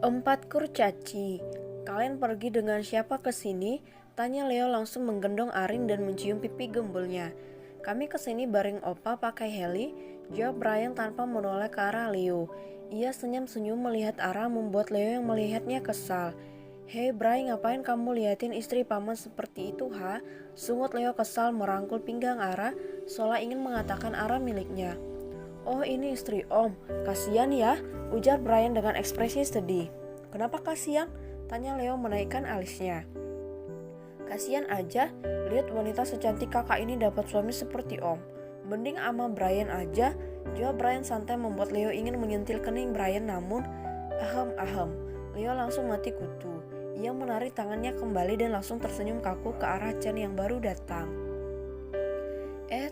Empat kurcaci, kalian pergi dengan siapa ke sini? Tanya Leo langsung menggendong Arin dan mencium pipi gembulnya. Kami kesini bareng Opa pakai heli, jawab Brian tanpa menoleh ke arah Leo. Ia senyum-senyum melihat arah membuat Leo yang melihatnya kesal. Hei Brian, ngapain kamu liatin istri paman seperti itu ha? Sungut Leo kesal merangkul pinggang Ara, seolah ingin mengatakan Ara miliknya. Oh ini istri om, kasihan ya, ujar Brian dengan ekspresi sedih. Kenapa kasihan? Tanya Leo menaikkan alisnya. Kasihan aja, lihat wanita secantik kakak ini dapat suami seperti om. Mending ama Brian aja, jawab Brian santai membuat Leo ingin menyentil kening Brian namun ahem. Leo langsung mati kutu. Ia menarik tangannya kembali dan langsung tersenyum kaku ke arah Chen yang baru datang.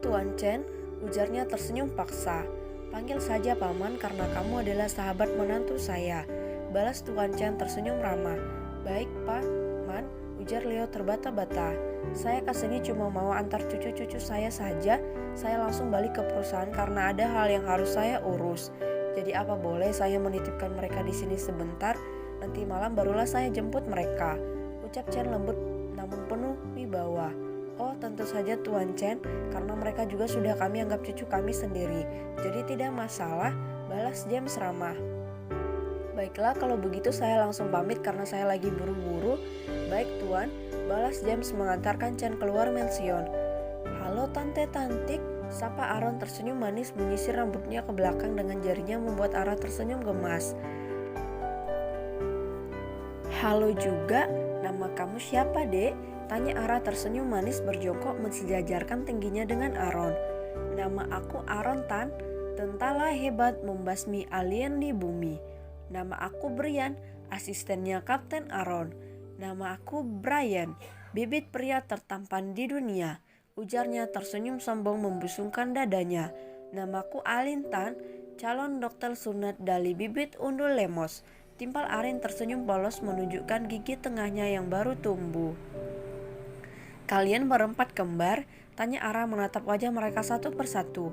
Tuan Chen, ujarnya tersenyum paksa. Panggil saja paman karena kamu adalah sahabat menantu saya, balas Tuan Chen tersenyum ramah. Baik paman, ujar Leo terbata-bata. Saya kesini cuma mau antar cucu-cucu saya saja. Saya langsung balik ke perusahaan karena ada hal yang harus saya urus. Jadi apa boleh saya menitipkan mereka di sini sebentar? Nanti malam barulah saya jemput mereka, ucap Chen lembut namun penuh wibawa. Oh tentu saja Tuan Chen, karena mereka juga sudah kami anggap cucu kami sendiri. Jadi tidak masalah, balas James ramah. Baiklah kalau begitu saya langsung pamit karena saya lagi buru-buru. Baik Tuan, balas James mengantarkan Chen keluar mension. Halo Tante Tantik, sapa Aaron tersenyum manis menyisir rambutnya ke belakang dengan jarinya membuat Ara tersenyum gemas. Halo juga, nama kamu siapa dek? Tanya Ara tersenyum manis berjongkok mensejajarkan tingginya dengan Aaron. Nama aku Aaron Tan, tentara hebat membasmi alien di bumi. Nama aku Brian, asistennya Kapten Aaron. Nama aku Brian, bibit pria tertampan di dunia. Ujarnya tersenyum sombong membusungkan dadanya. Namaku Alin Tan, calon dokter sunat dari bibit undul lemos. Timpal Arin tersenyum polos menunjukkan gigi tengahnya yang baru tumbuh. Kalian berempat kembar? Tanya Ara menatap wajah mereka satu persatu.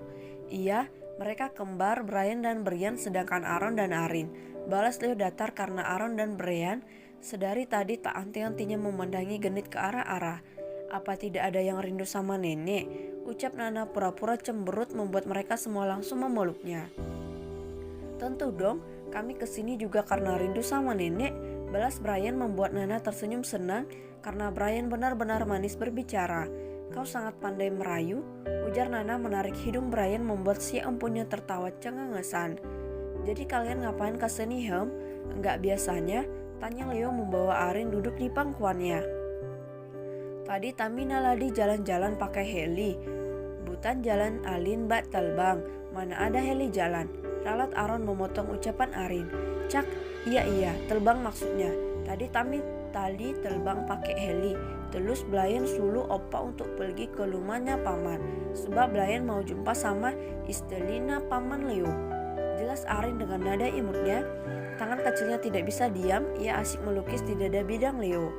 Iya, mereka kembar Brian dan Brian sedangkan Aaron dan Arin. Balas Leo datar karena Aaron dan Brian sedari tadi tak henti-hentinya memandangi genit ke arah Ara. Apa tidak ada yang rindu sama nenek? Ucap Nana pura-pura cemberut membuat mereka semua langsung memeluknya. Tentu dong, kami kesini juga karena rindu sama nenek. Balas Brian membuat Nana tersenyum senang karena Brian benar-benar manis berbicara. Kau sangat pandai merayu, ujar Nana menarik hidung Brian membuat si empunya tertawa cengengesan. Jadi kalian ngapain kesini hem? Enggak biasanya, tanya Leo membawa Arin duduk di pangkuannya. Tadi Tamina lagi jalan-jalan pakai heli. Butan jalan Alin bak terbang, mana ada heli jalan. Ralat Aaron memotong ucapan Arin. Cak, iya, terbang maksudnya. Tadi terbang pakai heli. Terus Brian suluh opa untuk pergi ke rumahnya paman. Sebab Brian mau jumpa sama istrinya paman Leo. Jelas Arin dengan nada imutnya. Tangan kecilnya tidak bisa diam, ia asik melukis di dada bidang Leo.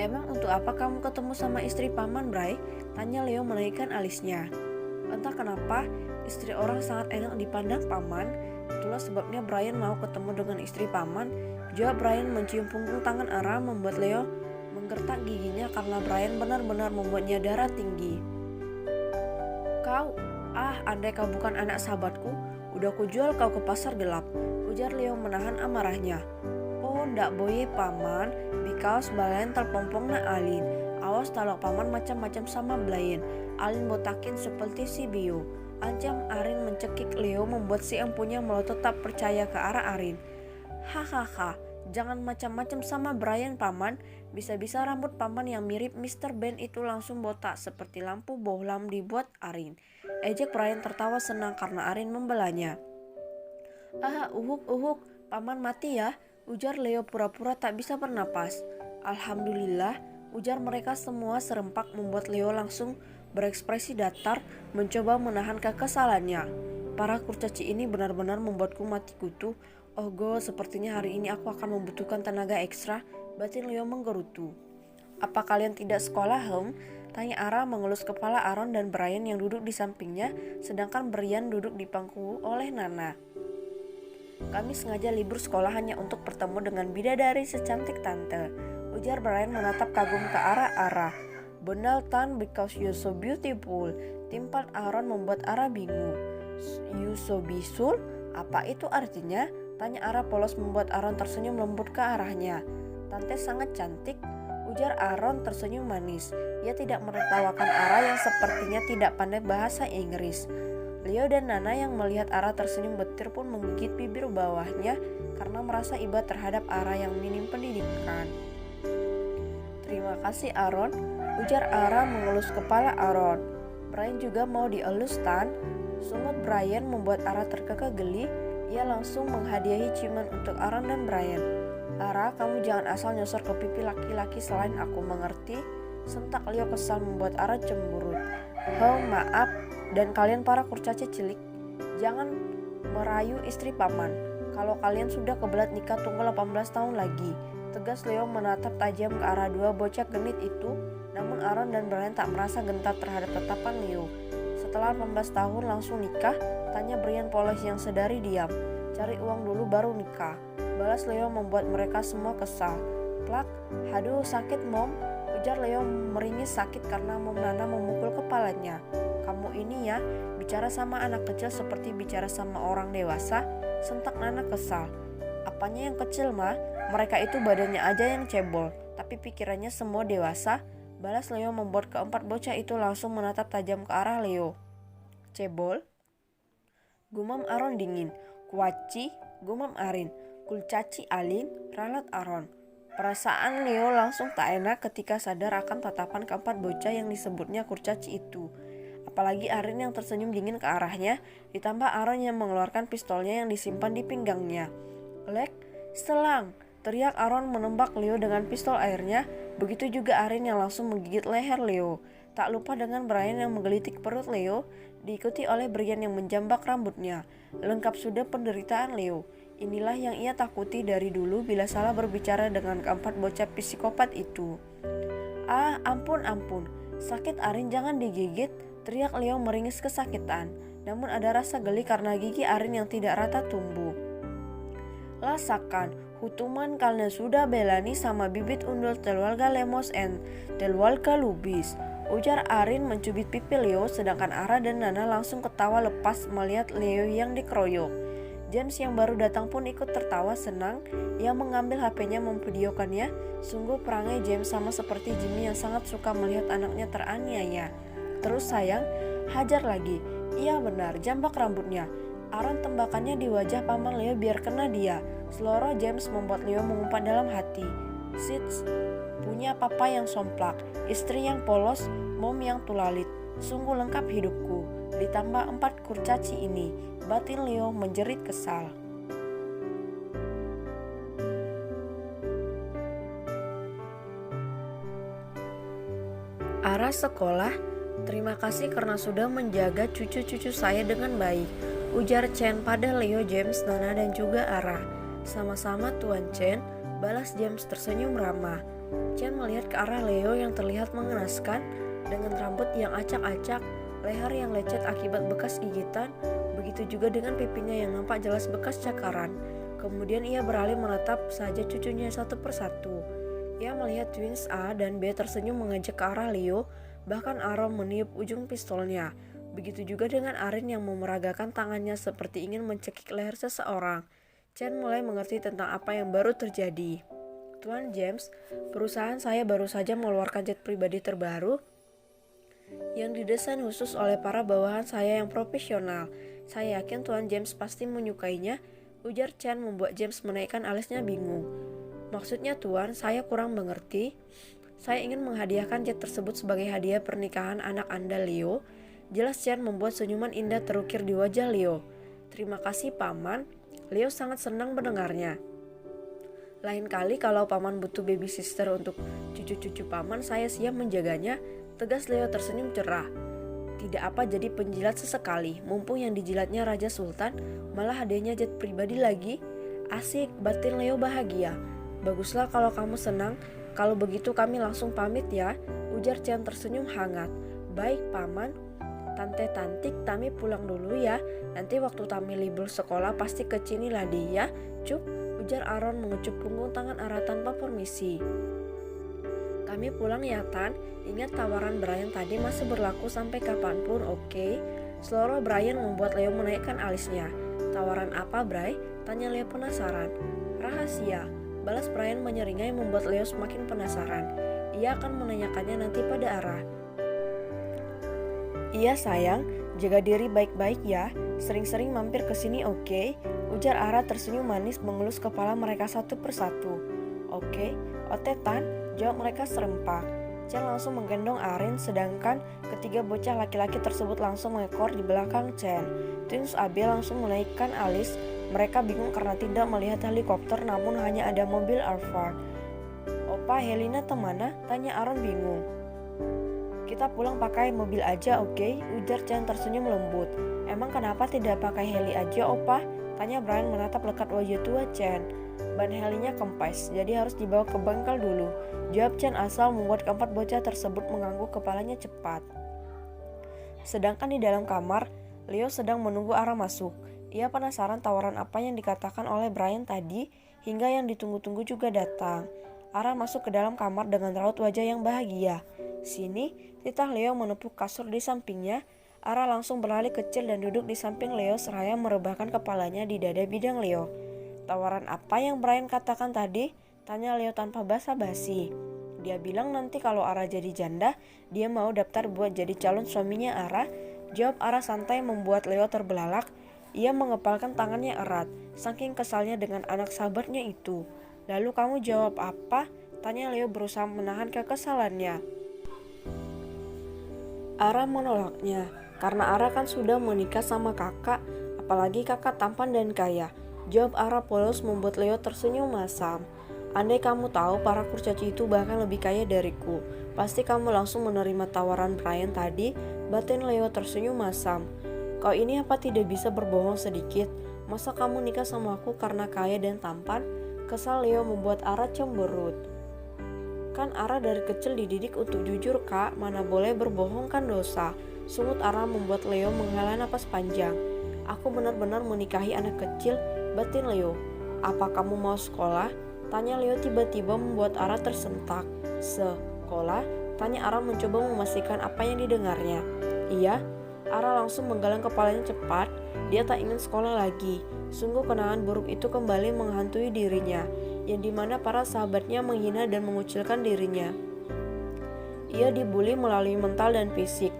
Emang untuk apa kamu ketemu sama istri paman, Bray? Tanya Leo menaikkan alisnya. Entah kenapa, istri orang sangat enak dipandang paman. Itulah sebabnya Brian mau ketemu dengan istri paman. Jawab Brian mencium punggung tangan Ara membuat Leo menggertak giginya karena Brian benar-benar membuatnya darah tinggi. Kau, andai kau bukan anak sahabatku, udah kujual kau ke pasar gelap, ujar Leo menahan amarahnya. Oh, ndak boleh paman, because balain terpompong na Alin. Awas talok paman macam-macam sama Brian. Alin botakin seperti si Bio. Ancam Arin mencekik Leo membuat si empunya melotot tak percaya ke arah Arin. Hahaha, jangan macam-macam sama Brian paman. Bisa-bisa rambut paman yang mirip Mr. Ben itu langsung botak seperti lampu bohlam dibuat Arin. Ejek Brian tertawa senang karena Arin membelanya. Uhuk, paman mati ya, ujar Leo pura-pura tak bisa bernapas. Alhamdulillah, ujar mereka semua serempak membuat Leo langsung berekspresi datar, mencoba menahan kekesalannya. Para kurcaci ini benar-benar membuatku mati kutu. Oh God, sepertinya hari ini aku akan membutuhkan tenaga ekstra, batin Leo menggerutu. Apa kalian tidak sekolah, hem? Tanya Ara mengelus kepala Aaron dan Brian yang duduk di sampingnya, sedangkan Brian duduk dipangku oleh Nana. Kami sengaja libur sekolah hanya untuk bertemu dengan bidadari secantik tante, ujar Brian menatap kagum ke arah Ara. Benar Tan, because you so beautiful, timpal Aaron membuat Ara bingung. You so bisul? Apa itu artinya? Tanya Ara polos membuat Aaron tersenyum lembut ke arahnya. Tante sangat cantik, ujar Aaron tersenyum manis. Ia tidak menertawakan Ara yang sepertinya tidak pandai bahasa Inggris. Leo dan Nana yang melihat Ara tersenyum betir pun menggigit bibir bawahnya karena merasa iba terhadap Ara yang minim pendidikan. Terima kasih Aaron, ujar Ara mengelus kepala Aaron. Brian juga mau dielus Tan. Sungut Brian membuat Ara terkekeh geli. Ia langsung menghadiahi ciuman untuk Aaron dan Brian. Ara, kamu jangan asal nyosor ke pipi laki-laki selain aku, mengerti? Sentak Leo kesal membuat Ara cemberut. Maaf, dan kalian para kurcaci cilik, jangan merayu istri paman. Kalau kalian sudah kebelat nikah tunggu 18 tahun lagi. Tegas Leo menatap tajam ke arah dua bocah genit itu, namun Aaron dan Brian tak merasa gentar terhadap tatapan Leo. Setelah 18 tahun langsung nikah? Tanya Brian polos yang sedari diam. Cari uang dulu baru nikah, balas Leo membuat mereka semua kesal. Plak, haduh sakit mom, ujar Leo meringis sakit karena Mom Nana memukul kepalanya. Kamu ini ya, bicara sama anak kecil seperti bicara sama orang dewasa, sentak Nana kesal. Apanya yang kecil mah, mereka itu badannya aja yang cebol, tapi pikirannya semua dewasa, balas Leo membuat keempat bocah itu langsung menatap tajam ke arah Leo. Cebol? Gumam Aaron dingin. Kuaci, gumam Arin. Kulcaci Alin, ralat Aaron. Perasaan Leo langsung tak enak ketika sadar akan tatapan keempat bocah yang disebutnya kurcaci itu. Apalagi Arin yang tersenyum dingin ke arahnya, ditambah Aaron yang mengeluarkan pistolnya yang disimpan di pinggangnya. Lek, selang, teriak Aaron menembak Leo dengan pistol airnya, begitu juga Arin yang langsung menggigit leher Leo. Tak lupa dengan Brian yang menggelitik perut Leo, diikuti oleh Brian yang menjambak rambutnya. Lengkap sudah penderitaan Leo. Inilah yang ia takuti dari dulu bila salah berbicara dengan keempat bocah psikopat itu. Ah, ampun, sakit Arin, jangan digigit, teriak Leo meringis kesakitan. Namun ada rasa geli karena gigi Arin yang tidak rata tumbuh. Lasakan, hutuman karena sudah belani sama bibit undul telwalga lemos and telwalga lubis, ujar Arin mencubit pipi Leo, sedangkan Ara dan Nana langsung ketawa lepas melihat Leo yang dikeroyok. James yang baru datang pun ikut tertawa senang. Ia mengambil HP-nya memvideokannya. Sungguh perangai James sama seperti Jimmy yang sangat suka melihat anaknya teraniaya. Terus sayang, hajar lagi. Iya benar, jambak rambutnya. Aaron tembakannya di wajah paman Leo biar kena dia. Seloroh James membuat Leo mengumpat dalam hati. Sits, punya papa yang somplak, istri yang polos, mom yang tulalit. Sungguh lengkap hidupku. Ditambah 4 kurcaci ini, batin Leo menjerit kesal. Arah sekolah, terima kasih karena sudah menjaga cucu-cucu saya dengan baik, ujar Chen pada Leo, James, Nana, dan juga Ara. Sama-sama Tuan Chen, balas James tersenyum ramah. Chen melihat ke arah Leo yang terlihat mengenaskan, dengan rambut yang acak-acak, leher yang lecet akibat bekas gigitan, begitu juga dengan pipinya yang nampak jelas bekas cakaran. Kemudian ia beralih menatap saja cucunya satu persatu. Ia melihat twins A dan B tersenyum mengajak ke arah Leo, bahkan Aaron meniup ujung pistolnya. Begitu juga dengan Arin yang memeragakan tangannya seperti ingin mencekik leher seseorang. Chen mulai mengerti tentang apa yang baru terjadi. Tuan James, perusahaan saya baru saja mengeluarkan jet pribadi terbaru yang didesain khusus oleh para bawahan saya yang profesional. Saya yakin Tuan James pasti menyukainya, ujar Chen membuat James menaikkan alisnya bingung. Maksudnya Tuan, saya kurang mengerti. Saya ingin menghadiahkan jet tersebut sebagai hadiah pernikahan anak Anda Leo. Jelas Chen membuat senyuman indah terukir di wajah Leo. Terima kasih Paman. Leo sangat senang mendengarnya. Lain kali kalau Paman butuh baby sister untuk cucu-cucu Paman, saya siap menjaganya. Tegas Leo tersenyum cerah. Tidak apa jadi penjilat sesekali, mumpung yang dijilatnya Raja Sultan, malah hadiahnya jet pribadi lagi. Asik, batin Leo bahagia. Baguslah kalau kamu senang, kalau begitu kami langsung pamit ya, ujar Chen tersenyum hangat. Baik Paman. Tante Tantik, Tami pulang dulu ya. Nanti waktu Tami libur sekolah pasti ke sini lah dia. Cuk, ujar Aaron mengecup punggung tangan Ara tanpa permisi. Kami pulang ya Tan, ingat tawaran Brian tadi masih berlaku sampai kapanpun, oke? Seloroh Brian membuat Leo menaikkan alisnya. Tawaran apa, Bray? Tanya Leo penasaran. Rahasia, balas Brian menyeringai membuat Leo semakin penasaran. Ia akan menanyakannya nanti pada Ara. Iya sayang, jaga diri baik-baik ya. Sering-sering mampir ke sini, oke? Ujar Ara tersenyum manis mengelus kepala mereka satu persatu. Oke, Otetan, jawab mereka serempak. Chen langsung menggendong Arin, sedangkan ketiga bocah laki-laki tersebut langsung mengekor di belakang Chen. Twins AB langsung menaikkan alis. Mereka bingung karena tidak melihat helikopter, namun hanya ada mobil Alphard. Opa, Helena temana? Tanya Aaron bingung. Kita pulang pakai mobil aja, oke? Ujar Chen tersenyum lembut. Emang kenapa tidak pakai heli aja, Opa? Tanya Brian menatap lekat wajah tua Chen. Ban helinya kempes, jadi harus dibawa ke bengkel dulu. Jawab Chen asal membuat keempat bocah tersebut mengangguk kepalanya cepat. Sedangkan di dalam kamar, Leo sedang menunggu Ara masuk. Ia penasaran tawaran apa yang dikatakan oleh Brian tadi, hingga yang ditunggu-tunggu juga datang. Ara masuk ke dalam kamar dengan raut wajah yang bahagia. Sini, titah Leo menepuk kasur di sampingnya. Ara langsung berlari kecil dan duduk di samping Leo seraya merebahkan kepalanya di dada bidang Leo. Tawaran apa yang Brian katakan tadi? Tanya Leo tanpa basa-basi. Dia bilang nanti kalau Ara jadi janda, dia mau daftar buat jadi calon suaminya Ara. Jawab Ara santai membuat Leo terbelalak. Ia mengepalkan tangannya erat, saking kesalnya dengan anak sahabatnya itu. Lalu kamu jawab apa? Tanya Leo berusaha menahan kekesalannya. Ara menolaknya, karena Ara kan sudah menikah sama kakak, apalagi kakak tampan dan kaya. Jawab Ara polos membuat Leo tersenyum masam. Andai kamu tahu para kurcaci itu bahkan lebih kaya dariku, pasti kamu langsung menerima tawaran Brian tadi. Batin Leo tersenyum masam. Kau ini apa tidak bisa berbohong sedikit? Masa kamu nikah sama aku karena kaya dan tampan? Kesal Leo membuat Ara cemberut. Kan Ara dari kecil dididik untuk jujur kak, mana boleh berbohong kan dosa. Sungut Ara membuat Leo menghela napas panjang. Aku benar-benar menikahi anak kecil, batin Leo. Apa kamu mau sekolah? Tanya Leo tiba-tiba membuat Ara tersentak. Sekolah? Tanya Ara mencoba memastikan apa yang didengarnya. Iya, Ara langsung menggalang kepalanya cepat. Dia tak ingin sekolah lagi. Sungguh kenangan buruk itu kembali menghantui dirinya, yang dimana para sahabatnya menghina dan mengucilkan dirinya. Ia dibully melalui mental dan fisik.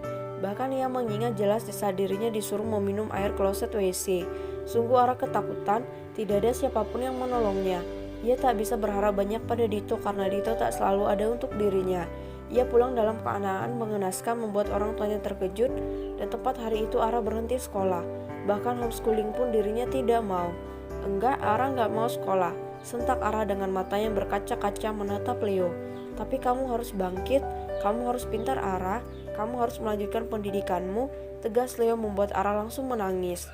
Bahkan ia mengingat jelas di saat dirinya disuruh meminum air kloset WC. Sungguh Ara ketakutan, tidak ada siapapun yang menolongnya. Ia tak bisa berharap banyak pada Dito karena Dito tak selalu ada untuk dirinya. Ia pulang dalam keadaan mengenaskan membuat orang tuanya terkejut, dan tepat hari itu Ara berhenti sekolah. Bahkan homeschooling pun dirinya tidak mau. Enggak, Ara nggak mau sekolah. Sentak Ara dengan mata yang berkaca-kaca menatap Leo. Tapi kamu harus bangkit, kamu harus pintar Ara, kamu harus melanjutkan pendidikanmu. Tegas Leo membuat Ara langsung menangis.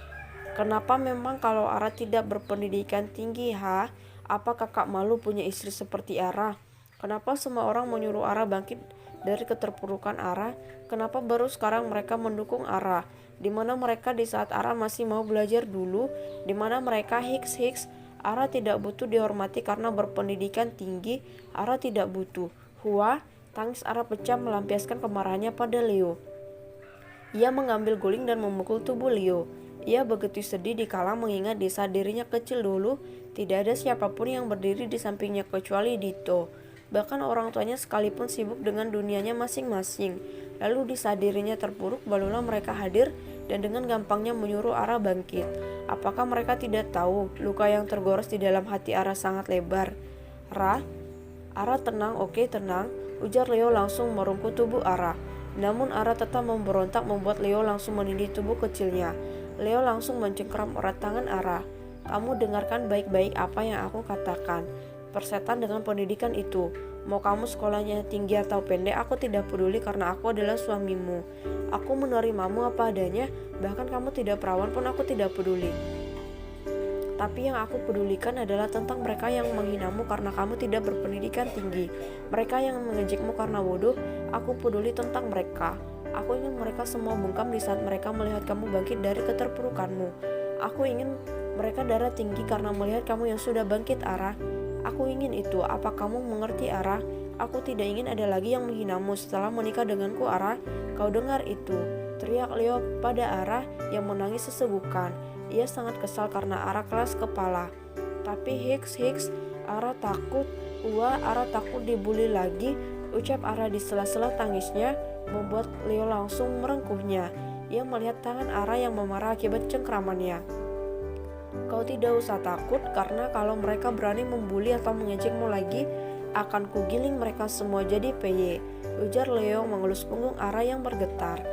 Kenapa memang kalau Ara tidak berpendidikan tinggi ha? Apa kakak malu punya istri seperti Ara? Kenapa semua orang menyuruh Ara bangkit dari keterpurukan Ara? Kenapa baru sekarang mereka mendukung Ara? Dimana mereka di saat Ara masih mau belajar dulu? Dimana mereka hiks. Ara tidak butuh dihormati karena berpendidikan tinggi. Ara tidak butuh. Hua, tangis Ara pecah melampiaskan kemarahannya pada Leo. Ia mengambil guling dan memukul tubuh Leo. Ia begitu sedih dikala mengingat di saat dirinya kecil dulu, tidak ada siapapun yang berdiri di sampingnya kecuali Dito. Bahkan orang tuanya sekalipun sibuk dengan dunianya masing-masing. Lalu di saat dirinya terpuruk, barulah mereka hadir dan dengan gampangnya menyuruh Ara bangkit. Apakah mereka tidak tahu luka yang tergores di dalam hati Ara sangat lebar? Ara tenang, oke tenang, ujar Leo langsung merungkut tubuh Ara. Namun Ara tetap memberontak membuat Leo langsung menindih tubuh kecilnya. Leo langsung mencengkram erat tangan Ara. Kamu dengarkan baik-baik apa yang aku katakan. Persetan dengan pendidikan itu. Mau kamu sekolahnya tinggi atau pendek, aku tidak peduli karena aku adalah suamimu. Aku menerimamu apa adanya, bahkan kamu tidak perawan pun aku tidak peduli. Tapi yang aku pedulikan adalah tentang mereka yang menghinamu karena kamu tidak berpendidikan tinggi. Mereka yang mengejekmu karena bodoh, aku peduli tentang mereka. Aku ingin mereka semua bungkam di saat mereka melihat kamu bangkit dari keterpurukanmu. Aku ingin mereka darah tinggi karena melihat kamu yang sudah bangkit, Ara. Aku ingin itu. Apa kamu mengerti, Ara? Aku tidak ingin ada lagi yang menghinamu setelah menikah denganku, Ara. Kau dengar itu? Teriak Leo pada Ara yang menangis sesegukan. Ia sangat kesal karena Ara keras kepala. Tapi Hicks, Ara takut. Ara takut dibully lagi, ucap Ara di sela-sela tangisnya, membuat Leo langsung merengkuhnya. Ia melihat tangan Ara yang memarah akibat cengkramannya. Kau tidak usah takut, karena kalau mereka berani membuli atau mengejekmu lagi, akan kugiling mereka semua jadi peye, ujar Leo mengelus punggung Ara yang bergetar.